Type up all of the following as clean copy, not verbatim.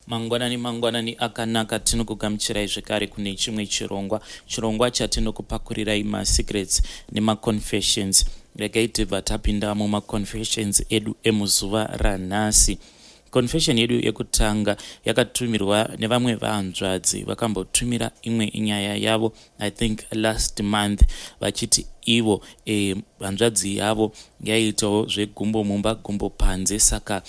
Mangwanani akanaka tinokugamuchirai zvekare kune chimwe chirongwa chatinokupakurirai masecrets nemaconfessions. Regai tibva tapinda mumaconfessions edu emuzuva ranhasi. Confession yedu yekutanga yakatumirwa nevamwe vahanzvadzi vakambotumira imwe nyaya yavo I think last month vachiti ivo hanzvadzi yavo yaitawo zvegumbo mumba gumbo panze, saka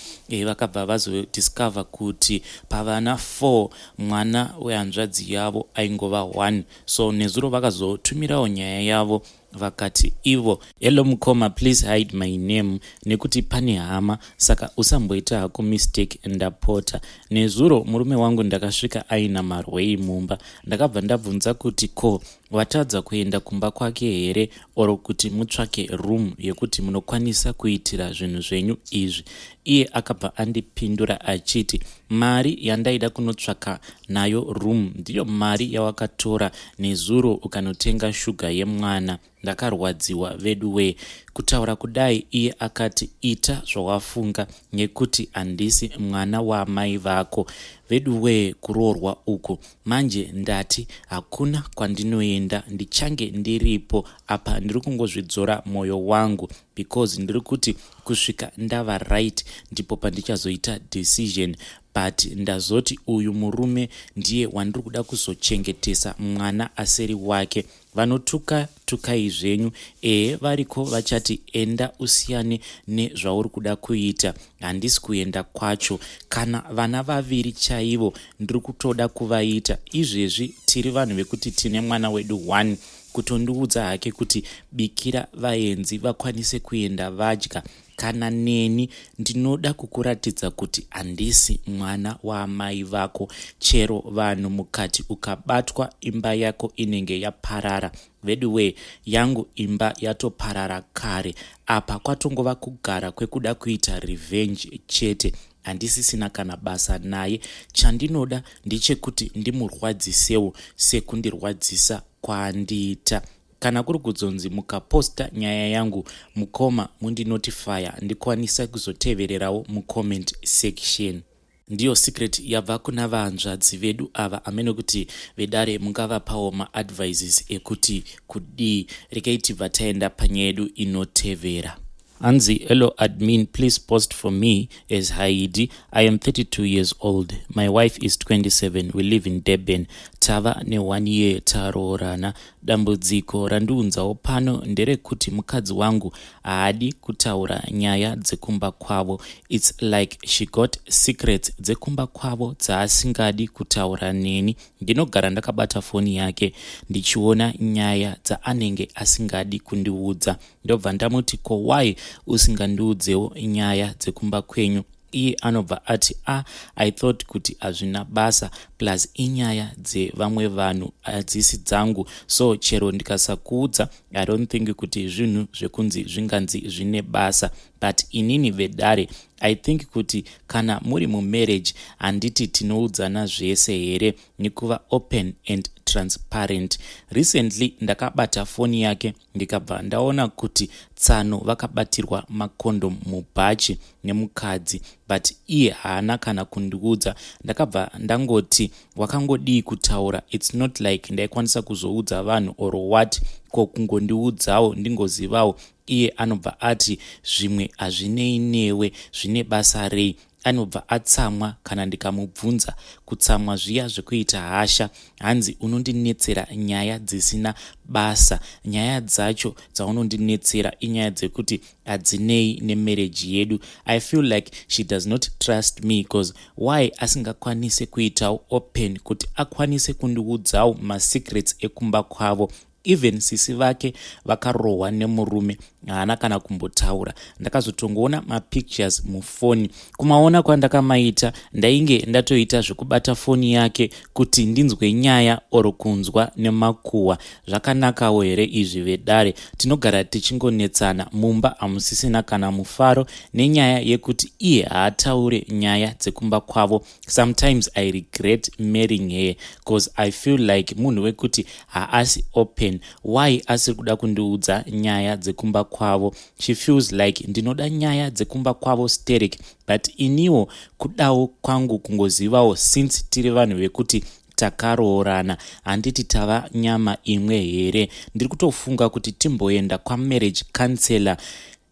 vakabva vazodiscover kuti pavana 4 mwana wehanzvadzi yavo aingova 1. So nezuro vakazotumirawo nyaya yavo vakati ivo, hello mukoma, please hide my name nekuti pane hama, saka usamboita hako mistake ndapota. Nezuro murume wangu ndakasvika aina marwei mumba, ndakabva ndabvunza kuti ko watadza kuenda kumba kwake here oro kuti mutsvake room yekuti munokwanisa kuitira zvinhu zvenyu izvi. Iye akabva andipindura achiti mari yandaida kunotsvaka nayo room ndiyo mari yawakatora nezuro ukanotenga shuga yemwana. Ndakarwadziwa veduwe. Kutaura kudai iye akati ita zvawafunga nekuti handisi mwana waamai vako. Veduwe, kuroorwa uku. Manje ndati hakuna kwandinoenda, ndichange ndiripo apa ndiri kungozvidzora mwoyo wangu because ndiri kuti kusvika ndava right ndipo pandichazoita decision. But ndazoti uyu murume ndiye wandiri kuda kuzochengetesa mwana aseri wake. Vanotuka tukai zvenyu variko vachati enda usiyane nezvauri kuda kuita, handisi kuenda kwacho. Kana vana vaviri chaivo ndiri kutoda kuvaita. Izvezvi tiri vanhu vekuti tine mwana wedu 1, kutondiudza hake kuti bikira vaenzi vakwanise kuenda vadya. Kana neni ndinoda kukuratidza kuti handisi mwana waamai vako. Chero vanhu mukati ukabatwa imba yako inenge yaparara. Veduwe, yangu imba yatoparara kare. Apa kwatongova kugara kwekuda kuita revenge chete. Handisisina kana basa naye. Chandinoda ndechekuti ndimurwadzisewo sekundirwadzisa kwaandiita. Kana kuri kudzonzi mukaposta nyaya yangu mukoma mundinotifya ndikwanisa kuzotevererawo mucomment section. Ndiyo secret yabva kuna vahanzvadzi vedu ava amene kuti vedare mungavapawo maadvices ekuti kudii. Regai tibva taenda panyaya yedu inotevera. Anzi, hello admin, please post for me as Haidi. I am 32 years old. My wife is 27. We live in Durban. Tava ne 1 year taroorana. Dambudziko randiunzawo pano nderekuti mukadzi wangu haadi kutaura nyaya dzekumba kwavo. It's like she got secrets dzekumba kwavo dzaasingadi kutaura neni. Ndinogara ndakabata foni yake ndichiona nyaya dzaanenge asingadi kundiudza. Ndobva ndamuti ko why usingandiudzewo nyaya dzekumba kwenyu? Iye anobva ati I thought kuti hazvina basa plus inyaya dzevamwe vanhu hadzisi dzangu, so chero ndikasakuudza I don't think kuti zvinhu zvekunzi zvinganzi zvine basa. But inini vedare I think kuti kana muri mumarriage handiti tinoudzana zvese here nekuva open and transparent. Recently ndakabata foni yake ndikabva ndaona kuti tsano vakabatirwa makondom mubhachi nemukadzi, but iye haana kana kundiudza. Ndakabva ndangoti wakangodii kutaura, it's not like ndaikwanisa kuzoudza vanhu or what, ko kungondiudzawo ndingozivawo. Iye anobva ati zvimwe hazvinei newe, zvine basa rei. Anobva atsamwa kana ndikamubvunza. Kutsamwa zviya zvekuita hasha. Hanzi unondinetsera nyaya dzisina basa. Nyaya dzacho dzaunondinetsera inyaya dzekuti hadzinei nemarriage yedu. I feel like she does not trust me because why asingakwanise kuitawo open kuti akwanise kundiudzawo masecrets ekumba kwavo. Even sisi vake vakarohwa nemurume haana kana kumbotaura. Ndakazotongoona mapictures mufoni. Kumaona kwandakamaita ndainge ndatoita zvekubata foni yake kuti ndinzwe nyaya oro kunzwa nemakuhwa. Zvakanakawo here izvi vedare? Tinogara tichingonetsana mumba, hamusisina kana mufaro nenyaya yekuti iye haataure nyaya dzekumba kwavo. Sometimes I regret marrying her because I feel like munhu wekuti haasi open then why asiri kuda kundiudza nyaya dzekumba kwavo. She feels like ndinoda nyaya dzekumba kwavo steric, but iniwo kudawo kwangu kungozivawo since tiri vanhu vekuti takaroorana handiti tava nyama imwe here. Ndiri kutofunga kuti timboenda kwamarriage counselor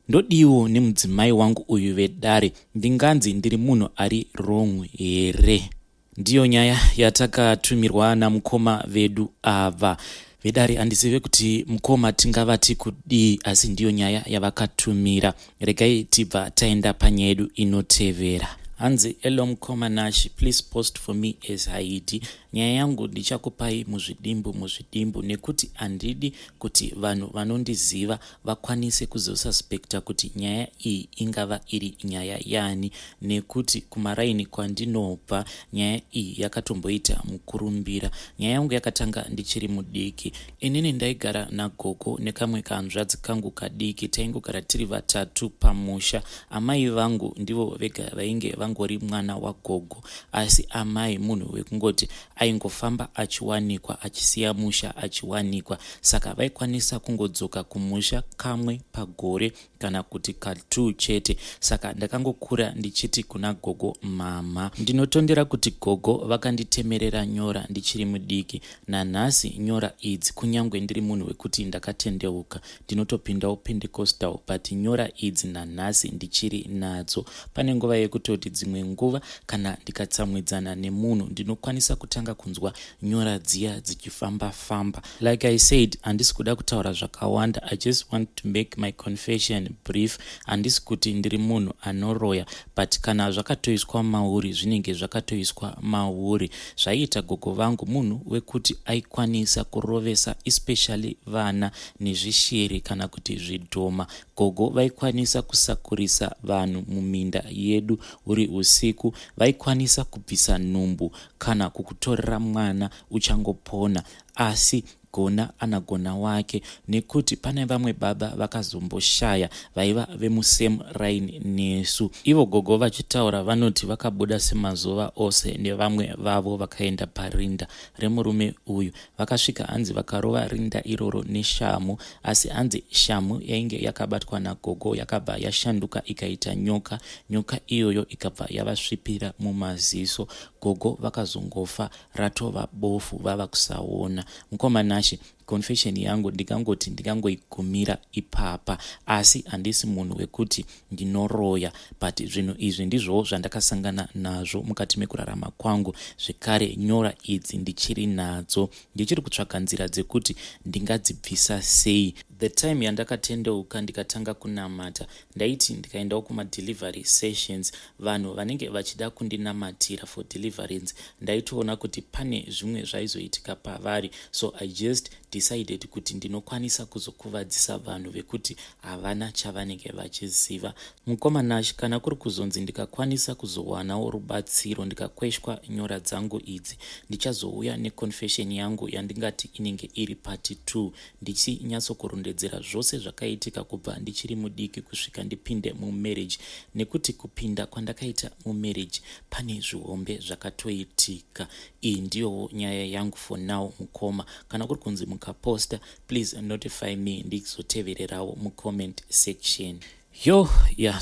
ndodiwo nemudzimai wangu uyu vedare, ndinganzi ndiri munhu ari wrong here. Ndiyo nyaya yatakatumirwa namukoma vedu ava. Vedare handizive kuti mukoma tingavati kudii, asi ndiyo nyaya yavakatumira. Regai tibva taenda panyaya yedu inotevera. Hanzi, hello mukoma Nashi, please post for me as Haiti. Nyaya yangu ndichakupai muzvidimbu nekuti handidi kuti vanhu vanondiziva vakwanise kuzosuspekta kuti nyaya iyi ingava iri nyaya yani, nekuti kumaraini kwandinobva nyaya iyi yakatomboita mukurumbira. Nyaya yangu yakatanga ndichiri mudiki. Inini ndaigara nagogo nekamwe kanzvadzi kangu kadiki, taingogara tiri vatatu pamusha. Amai vangu ndivo vega vainge vangori mwana wagogo, asi amai munhu wekungoti aingofamba achiwanikwa, achisiya musha achiwanikwa, saka vaikwanisa kungodzoka kumusha kamwe pagore kana kuti ka2 chete. Saka ndakangokura ndichiti kuna gogo mama. Ndinotondera kuti gogo vakanditemerera nyora ndichiri mudiki. Nanhasi nyora idzi, kunyangwe ndiri munhu wekuti ndakatendeuka, ndinotopindawo Pentecostal, but nyora idzi nanhasi ndichiri nadzo. Pane nguva yekutoti dzimwe nguva kana ndikatsamwidzana nemunhu ndinokwanisa kutanga kunzwa nyora dziya dzichifamba-famba. Like I said, handisi kuda kutaura zvakawanda. I just want to make my confession brief. Handisi kuti ndiri munhu anoroya, but kana zvakatoiswa mauri zvinenge zvakatoiswa mauri. Zvaiita gogo vangu munhu wekuti aikwanisa kurovesa especially vana nezvishiri kana kuti zvidhoma. Gogo vaikwanisa kusakurisa vanhu muminda yedu uri usiku, vaikwanisa kubvisa nhumbu kana kukutorera mwana uchangopona, asi gona anagona wake, nekuti pane vamwe baba vakazomboshaya vaiva vemusame raini nesu. Ivo gogo vachitaura vanoti vakabuda semazuva ose nevamwe vavo vakaenda parinda remurume uyu. Vakasvika hanzi vakarova rinda iroro neshamu, asi hanzi shamu yainge yakabatwa nagogo yakabva yashanduka ikaita nyoka. Nyoka iyoyo ikabva yavasvipira mumaziso. Gogo vakazongofa ratova bofu vava kusaona. Mukoma Nashi, confession yangu ndikangoti ndikangoigumira ipapa, asi handisi munhu wekuti ndinoroya, but zvinhu izvi ndizvo zvandakasangana nazvo mukati mekurarama kwangu. Zvekare nyora idzi ndichiri nadzo, ndichiri kutsvaka nzira dzekuti ndingadzibvisa sei. The time yandakatendeuka ndikatanga kunamata, ndaiti ndikaendawo kuma-delivery sessions, vanhu vanenge vachida kundinamatira for deliverance, ndaitoona kuti pane zvimwe zvaizoitika pavari, so I just decided kuti ndinokwanisa kuzokuvadzisa vanhu vekuti havana chavanenge vachiziva. Mukoma Nashi, kana kuri kuzonzi ndikakwanisa kuzowanawo rubatsiro ndikakweshwa nyora dzangu idzi, ndichazouya neconfession yangu yandingati inenge iri part 2, ndichinyatsokurondedzera zvose zvakaitika kubva ndichiri mudiki kusvika ndipinde mumarriage, nekuti kupinda kwandakaita mumarriage pane zvihombe zvakatoitika. Iyi ndiyowo nyaya yangu for now mukoma. Kana kuri kunzi mukaposta, please notify me ndizotevererawo mucomment section.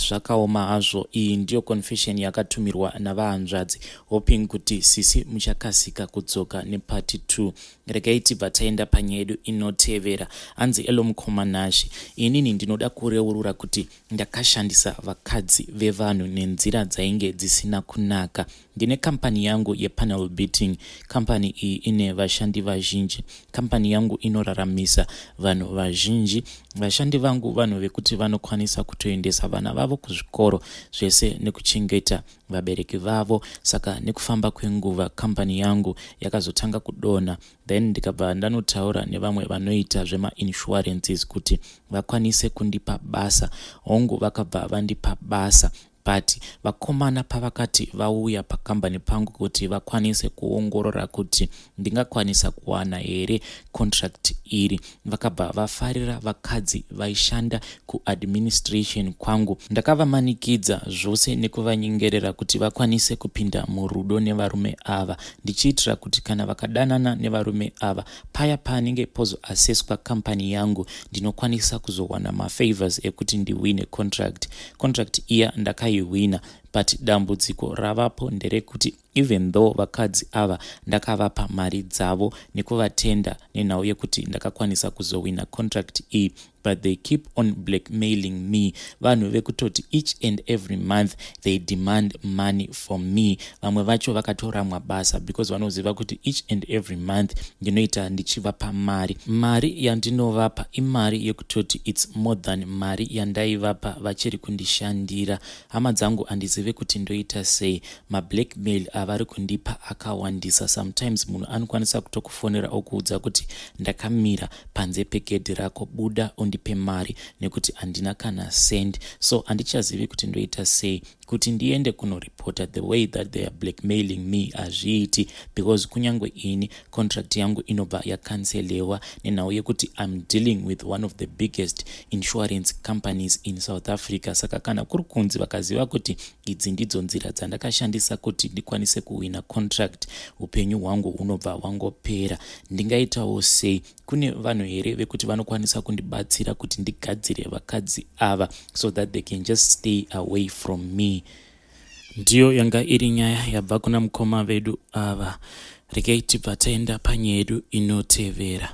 Zvakaoma hazvo. Iyi ndiyo confession yakatumirwa navahanzvadzi, hoping kuti sisi muchakasika kudzoka nepart 2. Regai tibva taenda panyaya yedu inotevera. Hanzi, hello mukoma Nashi, inini ndinoda kureurura kuti ndakashandisa vakadzi vevanhu nenzira dzainge dzisina kunaka. Ndine kampani yangu yepanel beating. Kampani iyi ine vashandi vazhinji. Kampani yangu inoraramisa vanhu vazhinji. Vashandi vangu vanhu vekuti vanokwanisa kutoendesa vana vavo kuzvikoro, zvese nekuchengeta vabereki vavo. Saka nekufamba kwenguva kampani yangu yakazotanga kudonha, then ndikabva ndanotaura nevamwe vanoita zvema-insurances kuti vakwanise kundipa basa. Hongu vakabva vandipa basa. but vakomana pavakati vauya pakambani pangu kuti vakwanise kuongorora kuti ndingakwanisa kuwana here contract iri, vakabva vafarira vakadzi vaishanda kuadministration kwangu. Ndakavamanikidza zvose nekuvanyengerera kuti vakwanise kupinda murudo nevarume ava, ndichiitira kuti kana vakadanana nevarume ava, paya paanenge pozoaseswa kampani yangu ndinokwanisa kuzowana mafavors ekuti ndiwine contract iya ndakaiwina. But dambudziko ravapo nderekuti even though vakadzi ava ndakavapa mari dzavo nekuvatenda nenhau yekuti ndakakwanisa kuzowina contract iyi, but they keep on blackmailing me. Vanhu vekutoti each and every month they demand money from me. Vamwe vacho vakatora mabasa because vanoziva kuti each and every month ndinoita ndichivapa mari yandinovapa imari yekutoti it's more than mari yandaivapa vachiri kundishandira. Hama dzangu handizive kuti ndoita sei. Mablackmail avari kundipa akawandisa. Sometimes munhu anokwanisa kutokufonera okuudza kuti ndakamira panze pegedhi rako, buda undipe mari, nekuti handina kana send. So handichazivi kuti ndoita sei kuti ndiende kunoripota the way that they are blackmailing me hazviiti, because kunyangwe ini contract yangu inobva yakanselewa nenhau yekuti I'm dealing with one of the biggest insurance companies in South Africa. Saka kana kuri kunzi vakaziva kuti idzi ndidzo nzira dzandakashandisa kuti ndikwanise kuwina contract, upenyu hwangu hunobva hwangopera. Ndingaitawo sei? Kune vanhu here vekuti vanokwanisa kundibatsira kuti ndigadzire vakadzi ava so that they can just stay away from me. Ndiyo yanga iri nyaya yabva kuna mukoma vedu ava. Regai tibva taenda panyaya yedu inotevera.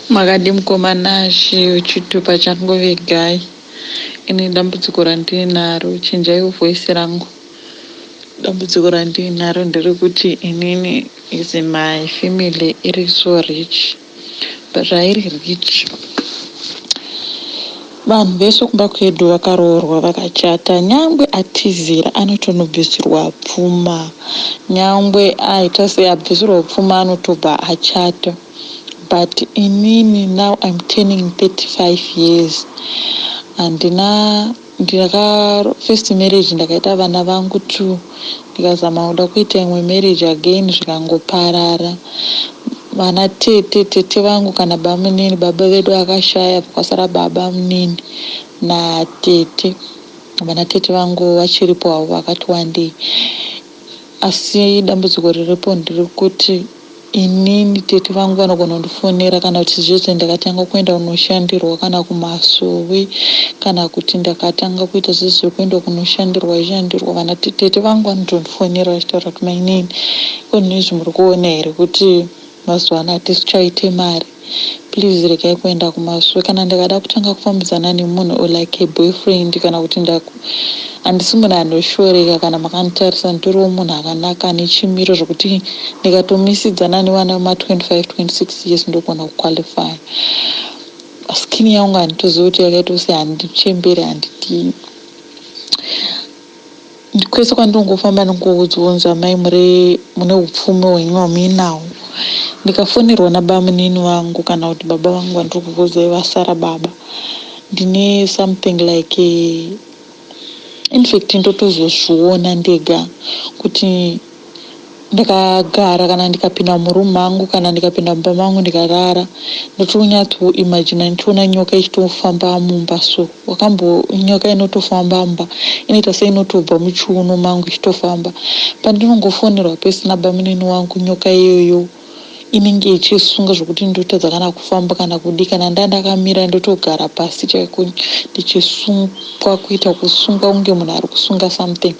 Makadi mukomanashi uchitupa changu vegai. Ini dambudziko randinaro, chinjai voice rangu. Dambudziko randinaro nderekuti inini is my family iri so rich, but rairi rich. Vanhu vese kumba kwedu vakaroorwa vakachata, nyangwe atizira anotonobvisirwa pfuma, nyangwe aita seabvisirwa pfuma anotobva achata. But inini now I'm turning 35 years. First marriage ndakaita vana vangu 2, ndikazama kuda kuita imwe marriage again zvikangoparara. Vana tete vangu kana bamunini, baba vedu akashaya, kwasara baba munini na tete. Vana tete vangu vachiripo havo vakati wandei. Asi dambudziko riripo nderekuti inini tete vangu vanogona kundifonera kana kuti zvese ndakatanga kuenda kunoshandirwa kana kumasowe, kana kuti ndakatanga kuita zvese kuenda kunoshandirwa vana tete vangu vanotondifonera vachitaura kuti mainini kune izvi muri kuona here kuti mazuva ano hatisichaite mari, please regai kuenda kumasowe. Kana ndikada kutanga kufambidzana nemunhu like a boyfriend, kana kuti handisi munhu anoshoreka, kana makanditarisa nditoriwo munhu akanaka nechimiro zvokuti ndikatomisidzana nevana vema25-26 years ndogona kuqualify. Skini yangu handitoziva kuti yakaita se handichemberi, handiti kwese kwandingofamba ndingoudzwa mai mune upfumi hwenyu muinawo. Ndikafonerwa nabamunini wangu kana kuti baba vangu vandiri kukudzai vasara baba, ndine something like in fact ndotozozviona ndega kuti ndakagara kana ndikapinda murumu mangu kana ndikapinda mumba mangu ndikarara, ndotonyatsoimagina ndichiona nyoka ichitofamba mumba. So nyoka inotofamba mumba inoita seinotobva muchiuno mangu ichitofamba. Pandinongofonerwa pese nabamunini wangu, nyoka iyoyo inenge ichisunga zvokuti ndotadza kana kufamba kana kudi. Kana ndakamira ndotogara pasi chaiko ndichisungwa, kuita kusunga kunge munhu ari kusunga something.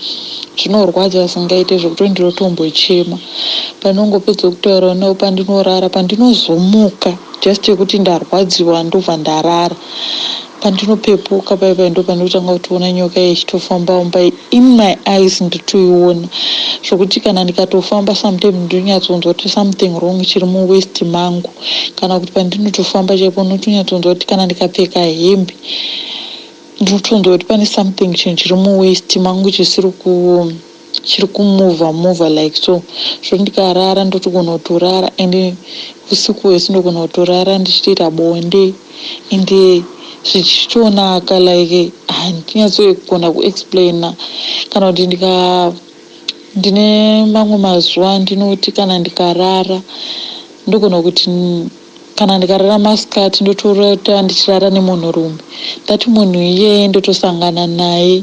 Zvinorwadza singaite zvokuti ndirotombochema. Pandinongopedza kutaura nawo, pandinorara, pandinozomuka just yekuti ndarwadziwa ndobva ndarara, pandinopepuka paipai ndo pandinotanga kutoona nyoka ichitofamba mumba in my eyes, nditoiona zvokuti kana ndikatofamba sometime ndinonyatsonzwa kuti something wrong chiri muwest mangu, kana kuti pandinotofamba chaipo ndinotonyatsoonzwa kuti kana ndikapfeka hembe ndinotonzwa kuti pane something chiri muwest mangu chiri kumuvha like so. Zvoti ndikarara ndotogona kutorara, ende usiku hwese ndogona kutorara ndichitoita bonde, ende zvichitonaka like handinyatsogona kuexplaina. Kana kuti ndine mamwe mazuva ndinoti kana ndikarara ndogona kuti kana ndikarara masikati ndotorota ndichirara nemunhurume ndati munhu iyeye ndotosangana naye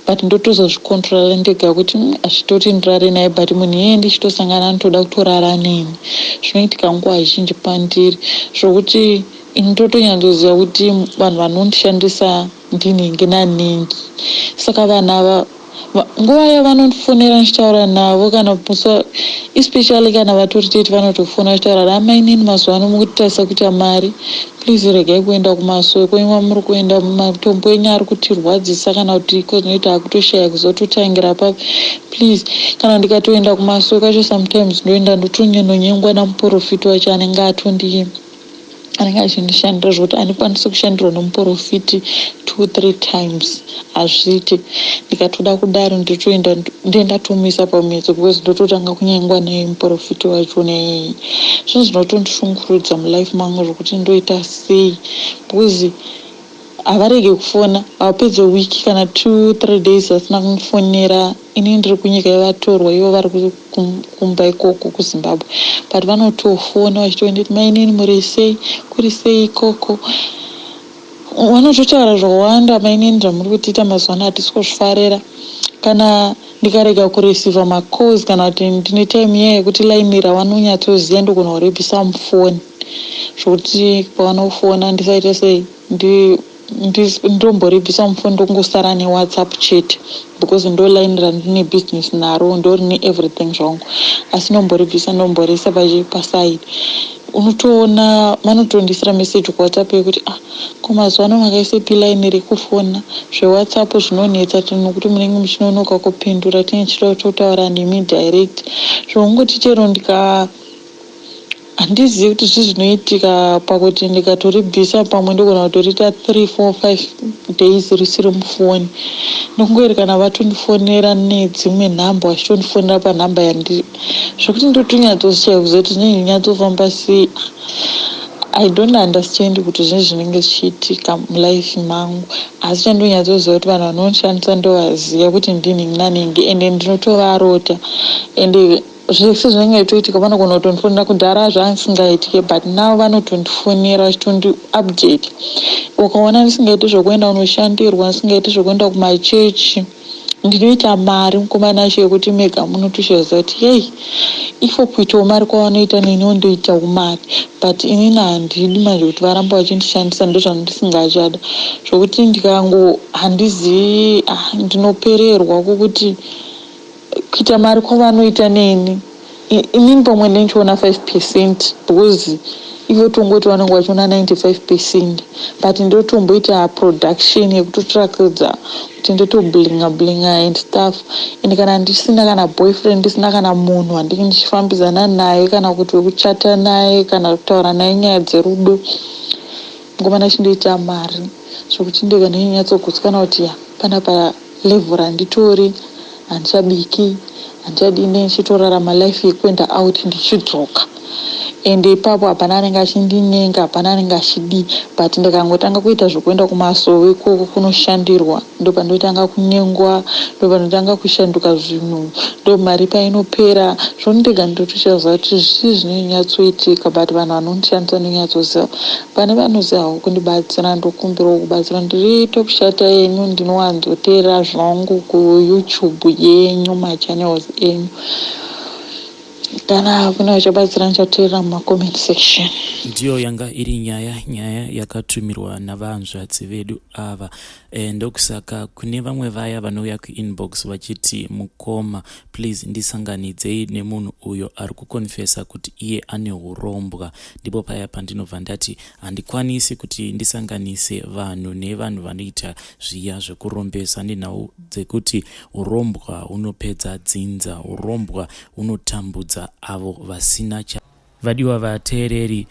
but ndotozozvikontrola ndega kuti hazvitoti ndirare naye but munhu iyeye ndichitosangana ndotoda kutorara neni. Zvinoitika nguva zhinji pandiri zvokuti ndotonyanzoziva kuti vanhu vanondishandisa ndinenge nanengi. Saka vanhu ava nguva yavanondifonera ndichitaura navo kana especially kana vatoriteti vanotofona vachitaura amai neni mazuva ano mukutarisa kuita mari, please regai kuenda kumasoko, imwe muri kuenda matombo enyu ari kutirwadzisa kana kuti iko zvinoita akutoshaya kuzototangira papi, please. Kana ndikatoenda kumasoko acho sometimes ndoenda ndotonyengwa namuprofiti wacho anenge achindishandira zvokuti andikwanisi kushandirwa nomuprofiti 2-3 times hazviiti. Ndikatoda kudaro ndoenda tomisa pamuedzo because ndototanga kunyengwa naye muprofiti wacho neyeye. Zvinhu zvinotondishungurudza mulife mangu zvokuti ndoita sei because havarege kufona, hapedze wiki kana 2-3 days vasina kundifonera. Ini ndiri kunyika yevatorwa, ivo vari kumba ikoko kuZimbabwe, but vanotofona vachitonditi mainini muri sei, kuri sei ikoko. Vanototaura zvakawanda mainini zvamuri kutiita mazuva ano hatisi kuzvifarira. Kana ndikarega kureceiva macalls kana kuti ndine time iya yekuti lainira vanonyatsoziva ndogona kurebhisa mufoni zvokuti pavanofona ndisaita sei ndomborebhisa mufoni ndokungosara newhatsapp chat because ndo line randine business naro ndorine everything zvangu, asi ndomboresa paside. Unotoona vanotondisira message kuwhatsapp yekuti kumazuva ano makaise pilaini rekufona zvewhatsapp zvinonetsa nokuti munenge muchinonoka kupindura tinechida kutotaura nemi direct. Zvongoti chero handizivi kuti zvinoitika pakuti ndikatoribvisa pamwe ndogona kutorita 3-4-5 days risiri mufoni. Nokungori kana vatondifonera nedzimwe nhamba vachitondifonera panhamba yandiri zvokuti ndotonyatsoshaya kuziva kuti zvinenge zvinyatsofamba sei. I don't understand kuti zvinhu zvinenge zvichiitika mulife mangu, asi chandonyatsoziva kuti vanhu vanondishandisa ndovaziva kuti ndini nanenge ende ndinotovarota ende zvese zvinenge zvitoitika vanogona kutondifonera kudhara zvandisingaitike but navo vanotondifonera vachitondi-update. Ukaona ndisingaiti zvokuenda kunoshandirwa, ndisingaiti zvokuenda kumachechi, ndinoita mari mukomana acho yekuti mega munotoshaziva kuti hei ifo kuitawo mari kwavanoita neniwo ndoitawo mari, but inini handidi manje kuti varamba vachindishandisa ndozvanondisingachada zvokuti handizivi ndinopererwa kokuti kuita mari kwavanoita neni. Inini pamwe ndinchiona 5% because ivo tongoti vanenge vachiona 95%, but ndotomboita production yekutotrakodza kuti ndotoblinga and stuff. Ende kana ndisina kana boyfriend, ndisina kana munhu wandinge ndichifambidzana naye kana kuti wekuchata naye kana kutaura naye nyaya dzerudo, ngomana chindoita mari zvokuti ndega ndinonyatsogutsikana kuti panapa level randitori handichabiki handichadini, ndichitorarama life yekuenda out ndichidzoka. Ende ipapo hapana anenge achindinyenga, hapana anenge achidii, but ndikangotanga kuita zvokuenda kumasove ikoko kunoshandirwa ndopandotanga kunyengwa, ndopandotanga kushanduka zvinhu, ndo mari painopera zvondega ndotoshaziva kuti zvii zvinonyatsoitika, but vanhu vanondishandisa ndonyatsoziva. Pane vanoziva havo kundibatsira ndokumbirawo kubatsira, ndiriito kushata yenyu ndinowanzoteerera zvangu kuYouTube yenyu machannels enyu. Kana kuna vachabatsira ndichateerera mumacomment section. Ndiyo yanga iri nyaya yakatumirwa navanzvadzi vedu ava. Ndokusaka kune vamwe vaya vanouya kuinbox vachiti mukoma please ndisanganidzei nemunhu uyo ari kukonfesa kuti iye ane urombwa. Ndipo paya pandinobva ndati handikwanisi kuti ndisanganise vanhu nevanhu vanoita zviya zvekurombesa nenhau dzekuti urombwa unopedza dzinza, urombwa unotambudza avo vasina vadiwa vateereri,